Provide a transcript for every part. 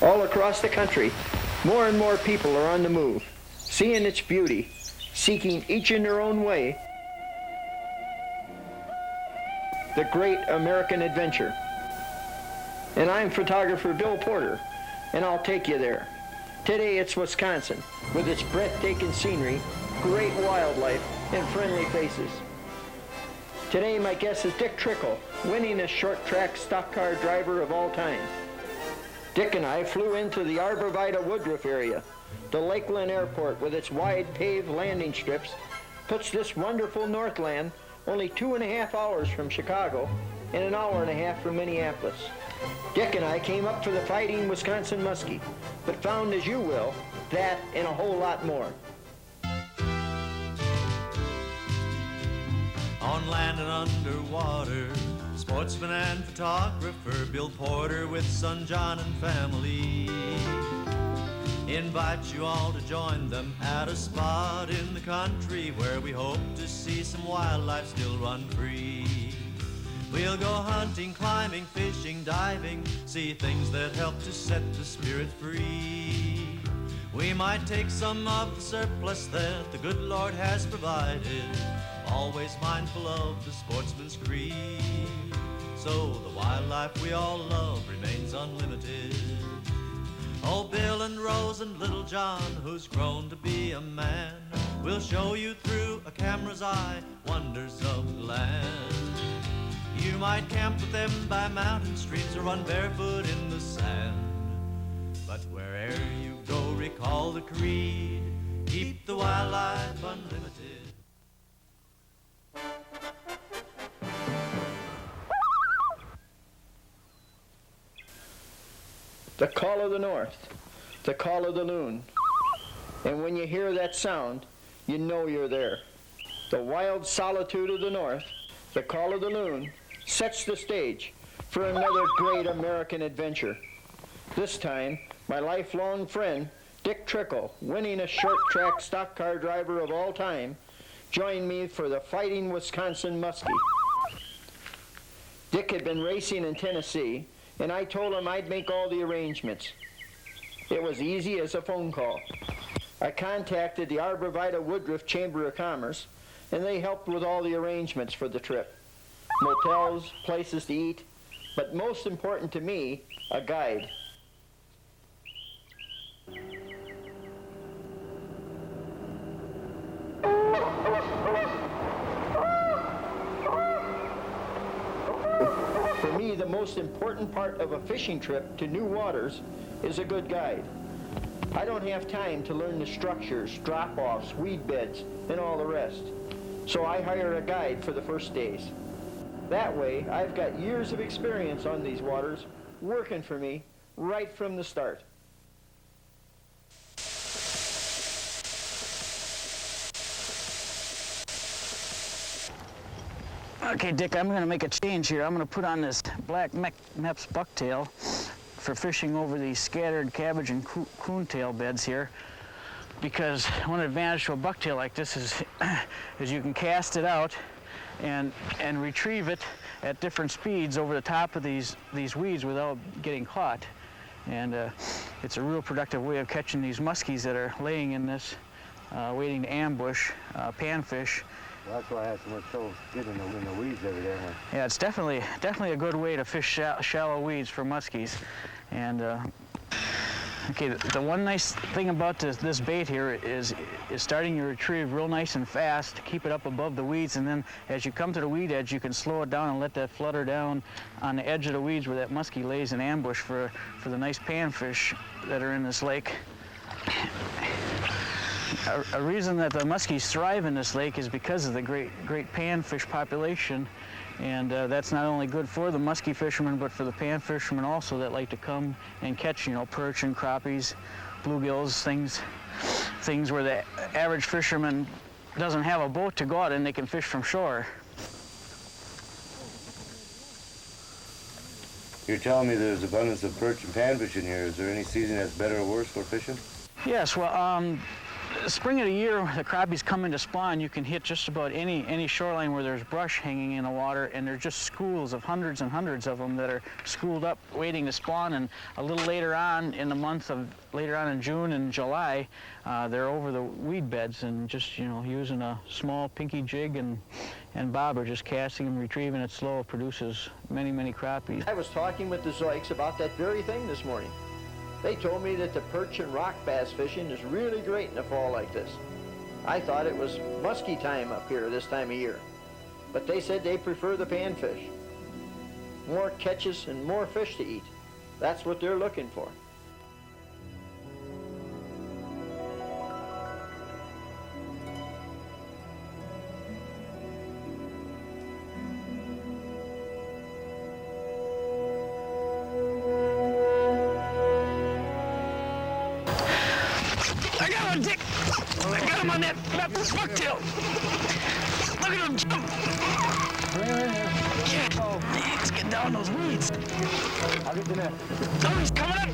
All across the country, more and more people are on the move, seeing its beauty, seeking each in their own way the great American adventure. And I'm photographer Bill Porter, and I'll take you there. Today it's Wisconsin, with its breathtaking scenery, great wildlife, and friendly faces. Today my guest is Dick Trickle, winningest short track stock car driver of all time. Dick and I flew into the Arborvitae Woodruff area. The Lakeland Airport, with its wide paved landing strips, puts this wonderful Northland only 2.5 hours from Chicago and an hour and a half from Minneapolis. Dick and I came up for the fighting Wisconsin Muskie, but found, as you will, that and a whole lot more. On land and underwater, sportsman and photographer Bill Porter with son John and family invite you all to join them at a spot in the country where we hope to see some wildlife still run free. We'll go hunting, climbing, fishing, diving, see things that help to set the spirit free. We might take some of the surplus that the good Lord has provided, always mindful of the sportsman's creed. So the wildlife we all love remains unlimited. Oh, Bill and Rose and little John, who's grown to be a man, will show you through a camera's eye wonders of the land. You might camp with them by mountain streams or run barefoot in the sand. But wherever you go, recall the creed, keep the wildlife unlimited. The call of the north, the call of the loon. And when you hear that sound, you know you're there. The wild solitude of the north, the call of the loon, sets the stage for another great American adventure. This time, my lifelong friend, Dick Trickle, winningest short track stock car driver of all time, joined me for the fighting Wisconsin Muskie. Dick had been racing in Tennessee, and I told him I'd make all the arrangements. It was easy as a phone call. I contacted the Arborvitae Woodruff Chamber of Commerce, and they helped with all the arrangements for the trip. Motels, places to eat, but most important to me, a guide. For me, the most important part of a fishing trip to new waters is a good guide. I don't have time to learn the structures, drop-offs, weed beds, and all the rest. So I hire a guide for the first days. That way, I've got years of experience on these waters, working for me right from the start. Okay, Dick, I'm going to make a change here. I'm going to put on this black Mepps bucktail for fishing over these scattered cabbage and coontail beds here, because one advantage to a bucktail like this is you can cast it out and retrieve it at different speeds over the top of these weeds without getting caught. And it's a real productive way of catching these muskies that are laying in this, waiting to ambush panfish. Well, that's why I had so much trouble getting in the weeds every day. Yeah, it's definitely a good way to fish shallow weeds for muskies. And okay, the one nice thing about this bait here is starting your retrieve real nice and fast to keep it up above the weeds, and then as you come to the weed edge, you can slow it down and let that flutter down on the edge of the weeds where that muskie lays in ambush for the nice panfish that are in this lake. A reason that the muskies thrive in this lake is because of the great panfish population, and that's not only good for the muskie fishermen, but for the pan fishermen also that like to come and catch, perch and crappies, bluegills, things where the average fisherman doesn't have a boat to go out and they can fish from shore. You're telling me there's abundance of perch and panfish in here. Is there any season that's better or worse for fishing? Yes, well, spring of the year, the crappies come into spawn. You can hit just about any shoreline where there's brush hanging in the water, and there's just schools of hundreds and hundreds of them that are schooled up waiting to spawn. And a little later on in the month of, later on in June and July, they're over the weed beds and just, you know, using a small pinky jig and bobber, just casting and retrieving it slow, produces many, many crappies. I was talking with the Zoiks about that very thing this morning. They told me that the perch and rock bass fishing is really great in the fall like this. I thought it was musky time up here this time of year, but they said they prefer the panfish. More catches and more fish to eat. That's what they're looking for. I got him, Dick! I got him on that bucktail! Look at him jump! Yeah, let's get down those weeds. I'll get the net. Oh, he's coming up!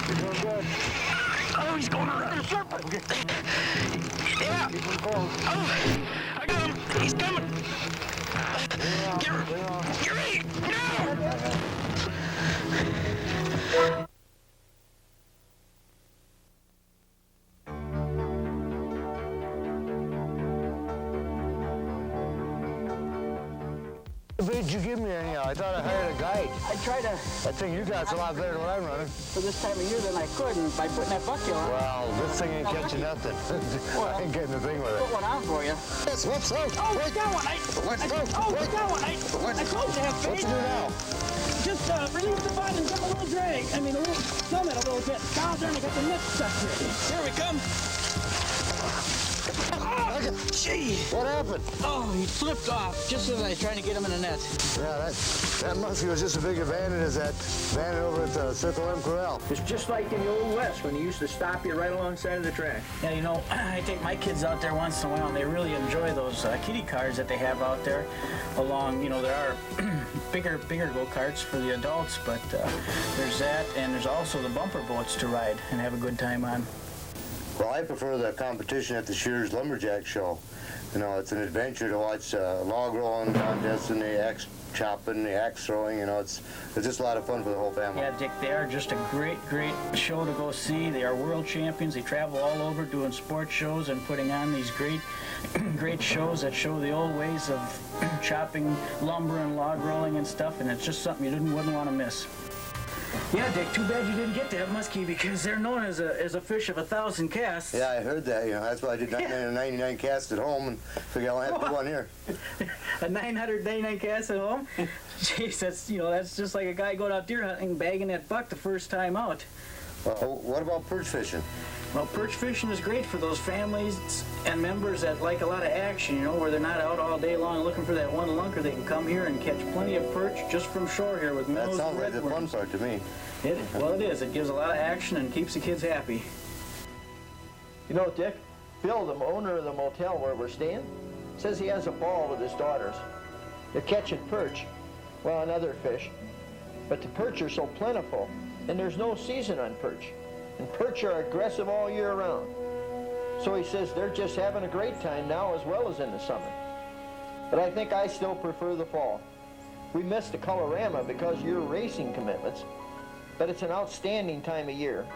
You're doing good. Oh, he's going around a circle! Yeah! Oh, I got him! He's coming! Get ready! No! What bait did you give me anyhow? I thought I hired a guide. I try to, I think you got's a lot better than what I'm running. for this time of year than I could, and by putting that bucktail on, Well, this thing ain't catching nothing. I ain't getting the thing with put it. one on for you. Yes, what's up? Oh, we got one! I got one! I told you to have What's faith. you do now? Just release the button and give a little drag. I mean, a little summit a little bit. God darn, I got the net stuck here. Here we come. Oh, gee! What happened? Oh, he flipped off just as I was trying to get him in the net. Yeah, that muskie was just as big a bandit as that bandit over at the Circle M Corral. It's just like in the Old West when they used to stop you right alongside of the track. Yeah, you know, I take my kids out there once in a while, and they really enjoy those kiddie cars that they have out there along, you know, there are bigger go-karts for the adults, but there's that, and there's also the bumper boats to ride and have a good time on. Well, I prefer the competition at the Shears Lumberjack Show. You know, it's an adventure to watch log rolling contests and the axe chopping, the axe throwing. You know, it's just a lot of fun for the whole family. Yeah, Dick, they are just a great show to go see. They are world champions. They travel all over doing sports shows and putting on these great shows that show the old ways of chopping lumber and log rolling and stuff, and it's just something you wouldn't want to miss. Yeah, Dick, too bad you didn't get that muskie because they're known as a fish of 1,000 casts. Yeah, I heard that. You know, that's why I did 999 casts at home and figured I'll have to do one here. A 999 cast at home? Jeez, that's just like a guy going out deer hunting, bagging that buck the first time out. Well, what about perch fishing? Well, perch fishing is great for those families and members that like a lot of action, you know, where they're not out all day long looking for that one lunker. They can come here and catch plenty of perch just from shore here with minnows That and sounds like the fun redworms. part to me. Well, it is. It gives a lot of action and keeps the kids happy. You know, Dick, Bill, the owner of the motel where we're staying, says he has a ball with his daughters. They're catching perch, well, and other fish, but the perch are so plentiful, and there's no season on perch. And perch are aggressive all year round. So he says they're just having a great time now as well as in the summer. But I think I still prefer the fall. We missed the Colorama because of your racing commitments, but it's an outstanding time of year.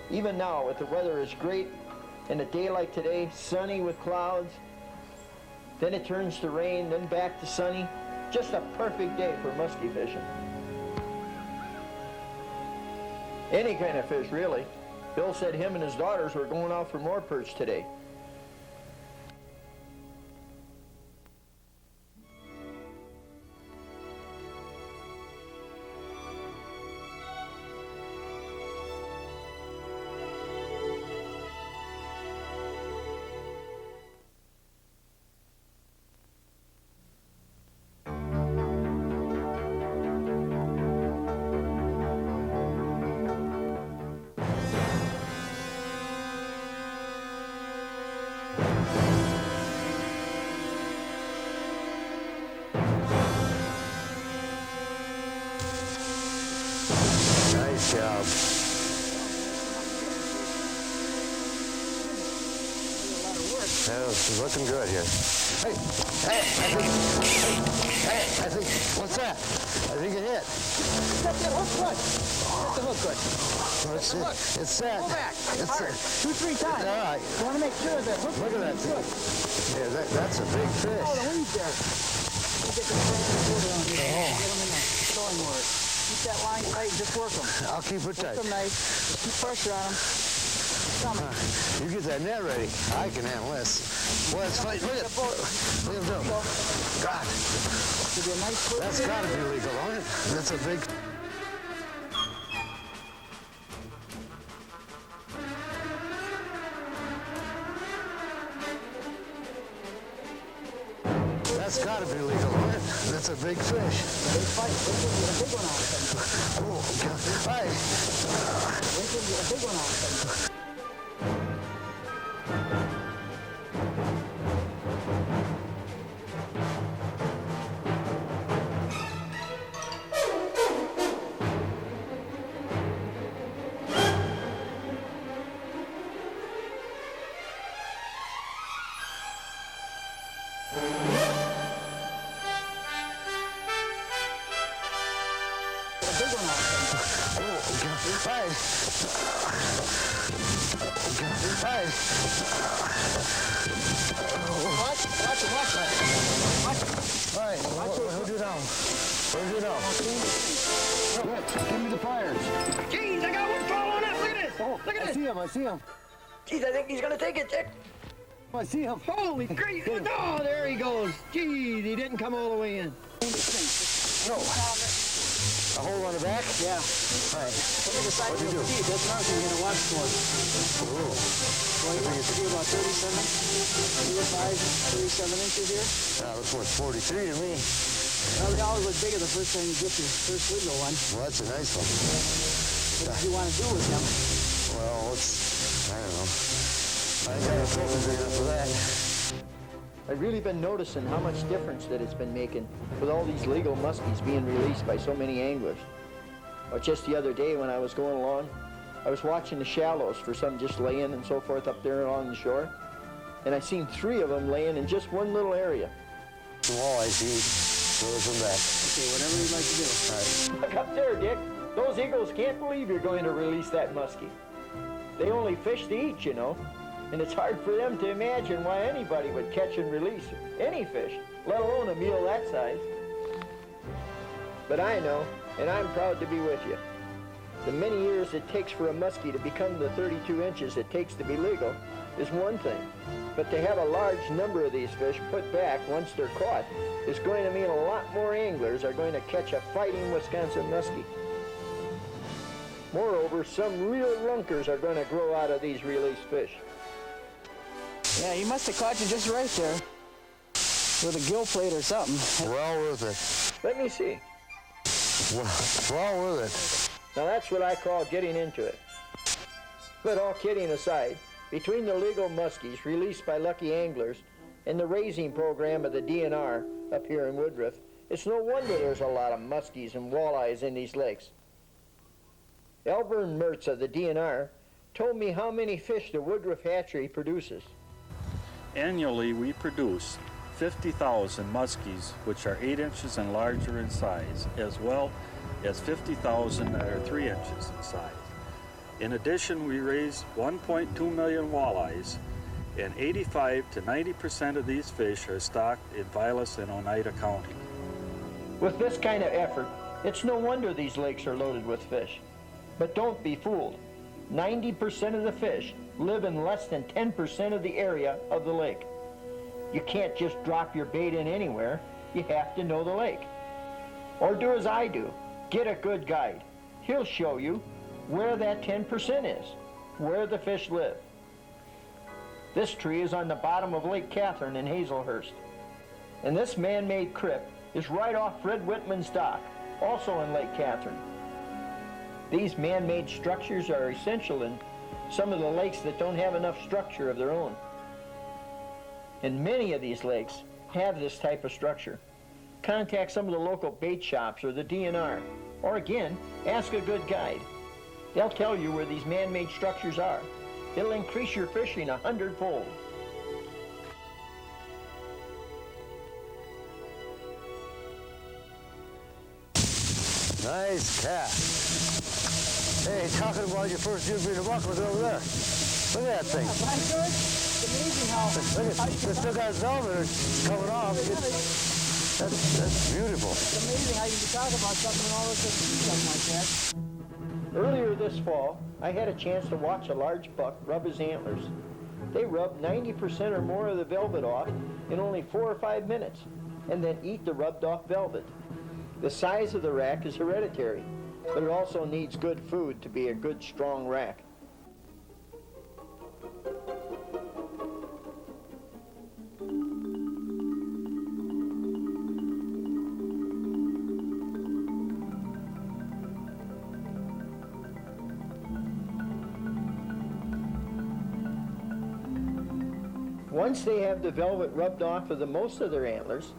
Even now, with the weather is great, and a day like today, sunny with clouds, then it turns to rain, then back to sunny. Just a perfect day for muskie fishing. Any kind of fish, really. Bill said him and his daughters were going out for more perch today. It's looking good here. Hey, I think, what's that? I think it hit. Set that hook good. Set the hook good. It's set. Go back. It's Hard. 2-3 times. all right. You want to make sure that hook Look at that is thing. good. Yeah, that's a big fish. Oh, the weed there. You get the water on here. Get them in the throwing word. Keep that line tight and just work them. I'll keep it tight. Work them nice. Just keep pressure on them. Coming. You get that net ready. I can handle this. Well, it's fine. Look at it. Look at it. God, Give you a nice swim. that's got to be legal, don't it? That's a big... That's got to be legal, don't it? That's a big fish. Big fight. Wait till you get a big one out of them. Oh, God. Hey. Wait till you get a big one out of them. Hey. All right, who'd you know? Where'd you know? Look, give me the pliers. Jeez, I got one falling up. Look at this. Oh, Look at I this. see him. Jeez, I think he's going to take it, Dick. I see him. Holy great. Oh, there he goes. Jeez, he didn't come all the way in. No. A hole on the back? Yeah. All right. Look at the side of What'd you the do? feet. That's another thing you're going to watch for. Ooh. Well, you want to be about 37 inches here. Looks like 43 to me. Well, they always look bigger the first time you get your first legal one. Well, that's a nice one. What do you want to do with them? Well, I don't know. I ain't got a trophy big enough for that. I've really been noticing how much difference that it's been making with all these legal muskies being released by so many anglers. Or just the other day when I was going along, I was watching the shallows for some just laying and so forth up there along the shore. And I seen 3 of them laying in just one little area. Some walleyes to eat. Throw them back. Okay, whatever you'd like to do. All right. Look up there, Dick. Those eagles can't believe you're going to release that muskie. They only fish to eat, you know. And it's hard for them to imagine why anybody would catch and release any fish, let alone a meal that size. But I know, and I'm proud to be with you. The many years it takes for a muskie to become the 32 inches it takes to be legal is one thing. But to have a large number of these fish put back once they're caught is going to mean a lot more anglers are going to catch a fighting Wisconsin muskie. Moreover, some real lunkers are going to grow out of these released fish. Yeah, he must have caught you just right there. With a gill plate or something. Well worth it. Let me see. Well worth it. Now that's what I call getting into it. But all kidding aside, between the legal muskies released by lucky anglers and the raising program of the DNR up here in Woodruff, it's no wonder there's a lot of muskies and walleyes in these lakes. Elvern Mertz of the DNR told me how many fish the Woodruff hatchery produces. Annually, we produce 50,000 muskies, which are 8 inches and larger in size, as well as 50,000 that are 3 inches in size. In addition, we raise 1.2 million walleyes, and 85 to 90% of these fish are stocked in Vilas and Oneida County. With this kind of effort, it's no wonder these lakes are loaded with fish. But don't be fooled. 90% of the fish live in less than 10% of the area of the lake. You can't just drop your bait in anywhere. You have to know the lake. Or do as I do. Get a good guide. He'll show you where that 10% is, where the fish live. This tree is on the bottom of Lake Catherine in Hazelhurst. And this man-made crypt is right off Fred Whitman's dock, also in Lake Catherine. These man-made structures are essential in some of the lakes that don't have enough structure of their own. And many of these lakes have this type of structure. Contact some of the local bait shops or the DNR. Or again, ask a good guide. They'll tell you where these man-made structures are. It'll increase your fishing 100-fold. Nice cat. Hey, talking about your first deer breeding buck, look over there. Look at that thing. Yeah, Black George, it's amazing how... Look at this. Still got its velvet. It's coming off. That's beautiful. It's amazing how you can talk about something and all of a sudden see something like that. Earlier this fall, I had a chance to watch a large buck rub his antlers. They rub 90% or more of the velvet off in only 4 or 5 minutes, and then eat the rubbed off velvet. The size of the rack is hereditary, but it also needs good food to be a good, strong rack. Once they have the velvet rubbed off of the most of their antlers,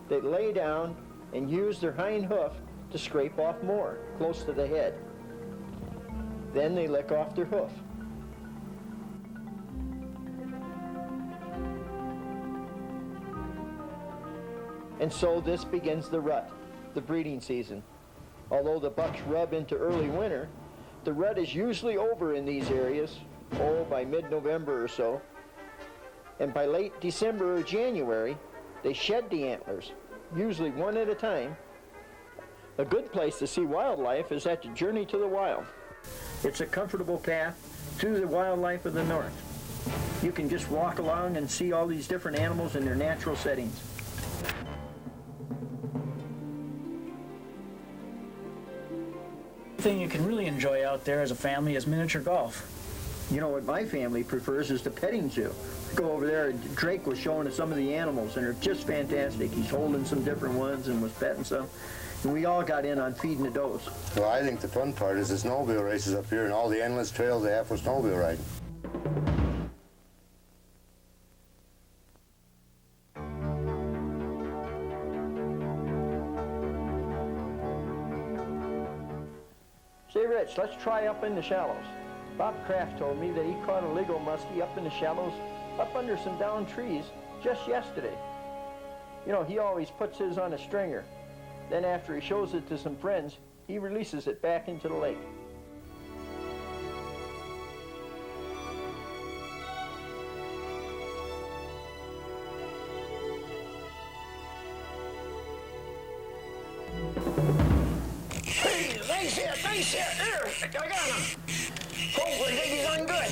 they lay down and use their hind hoof to scrape off more, close to the head. Then they lick off their hoof. And so this begins the rut, the breeding season. Although the bucks rub into early winter, the rut is usually over in these areas, by mid-November or so. And by late December or January, they shed the antlers, usually one at a time. A good place to see wildlife is at the Journey to the Wild. It's a comfortable path through the wildlife of the north. You can just walk along and see all these different animals in their natural settings. The thing you can really enjoy out there as a family is miniature golf. You know what my family prefers is the petting zoo. Go over there, Drake was showing us some of the animals, and they're just fantastic. He's holding some different ones and was petting some. And we all got in on feeding the does. Well, I think the fun part is the snowmobile races up here and all the endless trails they have for snowmobile riding. Say, Rich, let's try up in the shallows. Bob Kraft told me that he caught a legal muskie up in the shallows, up under some down trees, just yesterday. You know, he always puts his on a stringer. Then after he shows it to some friends, he releases it back into the lake. Hey, nice hit, there, I got him. Hopefully, I think he's on good.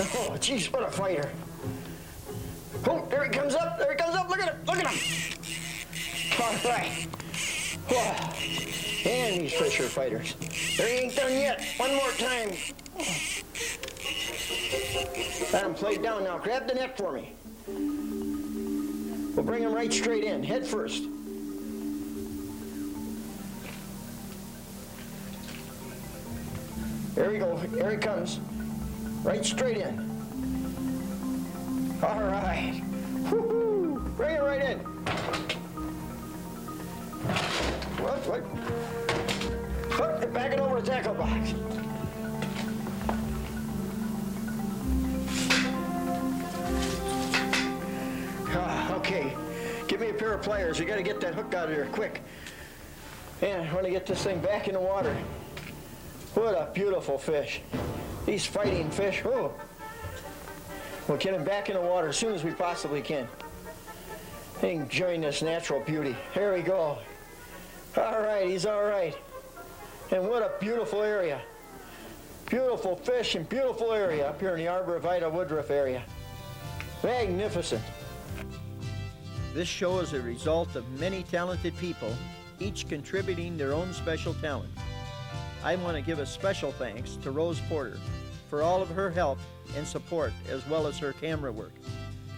Oh, jeez, what a fighter. Oh, there he comes up, look at him. All right. Whoa. And these fish are fighters. They ain't done yet. One more time. Got him played down now. Grab the net for me. We'll bring him right straight in, head first. There we go, here he comes. Right straight in. All right. Woo-hoo! Bring it right in. What? Hook, back it over to the tackle box. Okay, give me a pair of pliers. You gotta get that hook out of there quick. Man, I want to get this thing back in the water. What a beautiful fish. These fighting fish, oh. We'll get him back in the water as soon as we possibly can. Enjoying this natural beauty. Here we go. All right, he's all right. And what a beautiful area. Beautiful fish and beautiful area up here in the Arbor Vitae Woodruff area. Magnificent. This show is a result of many talented people, each contributing their own special talent. I want to give a special thanks to Rose Porter for all of her help and support, as well as her camera work,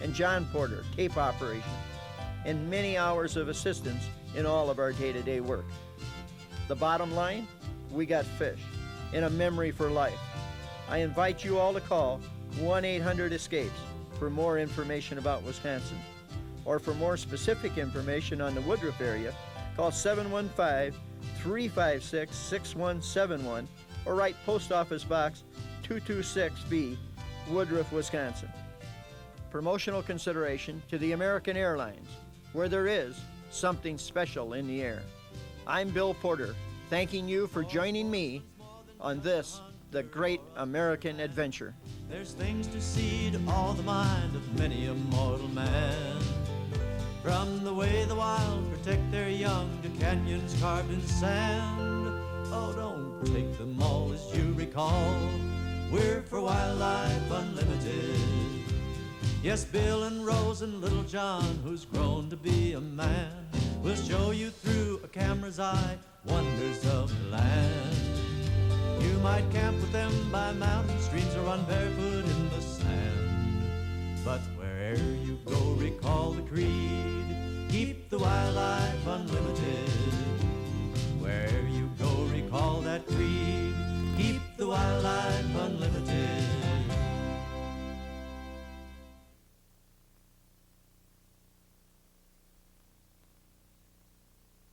and John Porter, tape operation, and many hours of assistance in all of our day-to-day work. The bottom line, we got fish and a memory for life. I invite you all to call 1-800-ESCAPES for more information about Wisconsin, or for more specific information on the Woodruff area, call 715-356-6171 or write Post Office Box 226B, Woodruff, Wisconsin. Promotional consideration to the American Airlines, where there is something special in the air. I'm Bill Porter, thanking you for joining me on this, the great American adventure. There's things to see to all the mind of many a mortal man. From the way the wild protect their young to canyons carved in sand. Oh, don't take them all as you recall. We're for Wildlife Unlimited. Yes, Bill and Rose and little John, who's grown to be a man, will show you through a camera's eye wonders of the land. You might camp with them by mountain streams or run barefoot in the sun.